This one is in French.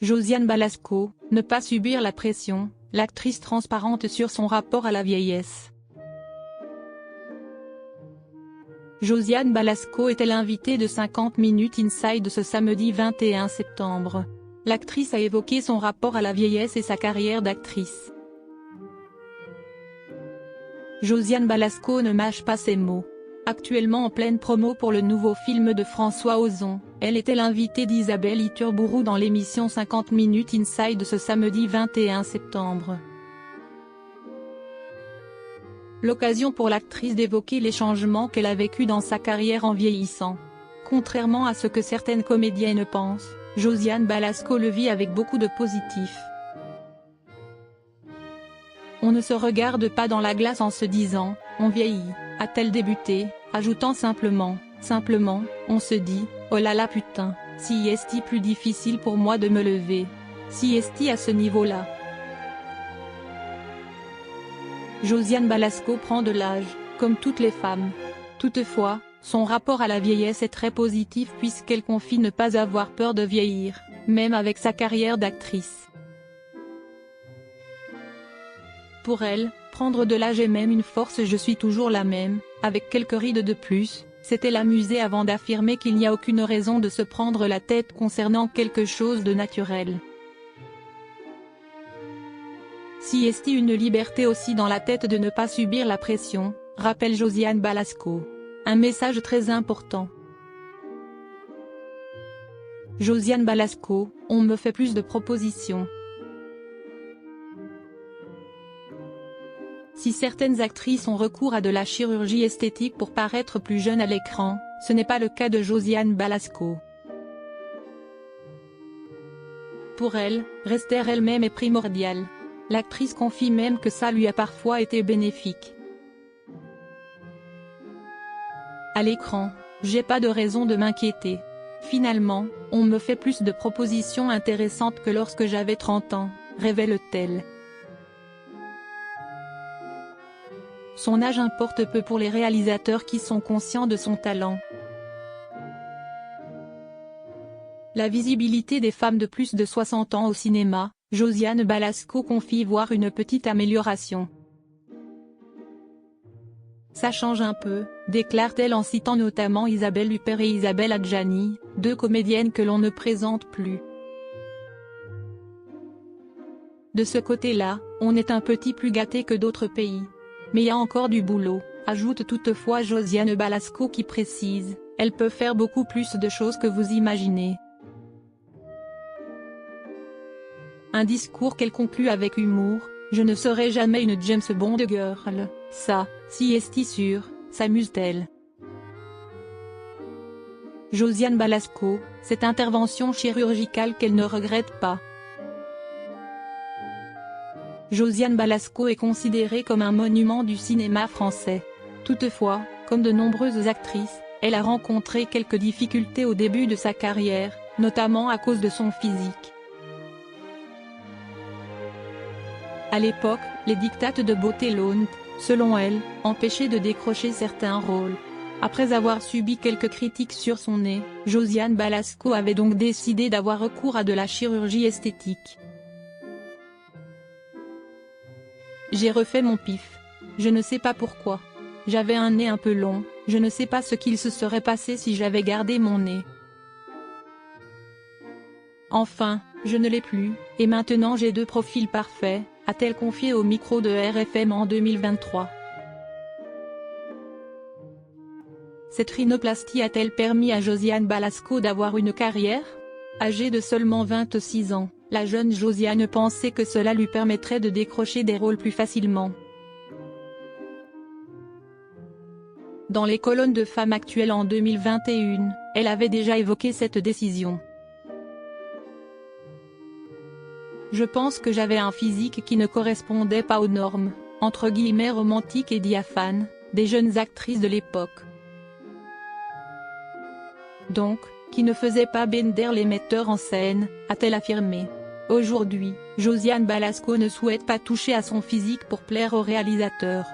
Josiane Balasco, ne pas subir la pression, l'actrice transparente sur son rapport à la vieillesse. Josiane Balasco était l'invitée de 50 Minutes Inside ce samedi 21 septembre. L'actrice a évoqué son rapport à la vieillesse et sa carrière d'actrice. Josiane Balasco ne mâche pas ses mots. Actuellement en pleine promo pour le nouveau film de François Ozon, elle était l'invitée d'Isabelle Iturburu dans l'émission 50 Minutes Inside ce samedi 21 septembre. L'occasion pour l'actrice d'évoquer les changements qu'elle a vécus dans sa carrière en vieillissant. Contrairement à ce que certaines comédiennes pensent, Josiane Balasco le vit avec beaucoup de positif. On ne se regarde pas dans la glace en se disant « on vieillit », a-t-elle débuté, ajoutant simplement, on se dit « oh là là putain, si est-il plus difficile pour moi de me lever. Si est-il à ce niveau-là ». Josiane Balasco prend de l'âge, comme toutes les femmes. Toutefois, son rapport à la vieillesse est très positif puisqu'elle confie ne pas avoir peur de vieillir, même avec sa carrière d'actrice. Pour elle, prendre de l'âge est même une force. Je suis toujours la même, avec quelques rides de plus, s'est-elle amusée avant d'affirmer qu'il n'y a aucune raison de se prendre la tête concernant quelque chose de naturel. Si est une liberté aussi dans la tête de ne pas subir la pression, rappelle Josiane Balasco. Un message très important. Josiane Balasco, on me fait plus de propositions. Si certaines actrices ont recours à de la chirurgie esthétique pour paraître plus jeunes à l'écran, ce n'est pas le cas de Josiane Balasco. Pour elle, rester elle-même est primordial. L'actrice confie même que ça lui a parfois été bénéfique. À l'écran, j'ai pas de raison de m'inquiéter. Finalement, on me fait plus de propositions intéressantes que lorsque j'avais 30 ans, révèle-t-elle. Son âge importe peu pour les réalisateurs qui sont conscients de son talent. La visibilité des femmes de plus de 60 ans au cinéma, Josiane Balasco confie voir une petite amélioration. Ça change un peu, déclare-t-elle en citant notamment Isabelle Huppert et Isabelle Adjani, deux comédiennes que l'on ne présente plus. De ce côté-là, on est un petit plus gâté que d'autres pays. Mais il y a encore du boulot, ajoute toutefois Josiane Balasco qui précise, elle peut faire beaucoup plus de choses que vous imaginez. Un discours qu'elle conclut avec humour, je ne serai jamais une James Bond girl, ça, si est sûr, s'amuse-t-elle. Josiane Balasco, cette intervention chirurgicale qu'elle ne regrette pas. Josiane Balasco est considérée comme un monument du cinéma français. Toutefois, comme de nombreuses actrices, elle a rencontré quelques difficultés au début de sa carrière, notamment à cause de son physique. À l'époque, les dictates de beauté l'ont, selon elle, empêché de décrocher certains rôles. Après avoir subi quelques critiques sur son nez, Josiane Balasco avait donc décidé d'avoir recours à de la chirurgie esthétique. J'ai refait mon pif. Je ne sais pas pourquoi. J'avais un nez un peu long, je ne sais pas ce qu'il se serait passé si j'avais gardé mon nez. Enfin, je ne l'ai plus, et maintenant j'ai deux profils parfaits, a-t-elle confié au micro de RFM en 2023. Cette rhinoplastie a-t-elle permis à Josiane Balasco d'avoir une carrière? Âgée de seulement 26 ans, la jeune Josiane pensait que cela lui permettrait de décrocher des rôles plus facilement. Dans les colonnes de Femmes Actuelles en 2021, elle avait déjà évoqué cette décision. Je pense que j'avais un physique qui ne correspondait pas aux normes, entre guillemets romantiques et diaphanes, des jeunes actrices de l'époque. Donc, qui ne faisait pas bender les metteurs en scène, a-t-elle affirmé. Aujourd'hui, Josiane Balasco ne souhaite pas toucher à son physique pour plaire aux réalisateurs.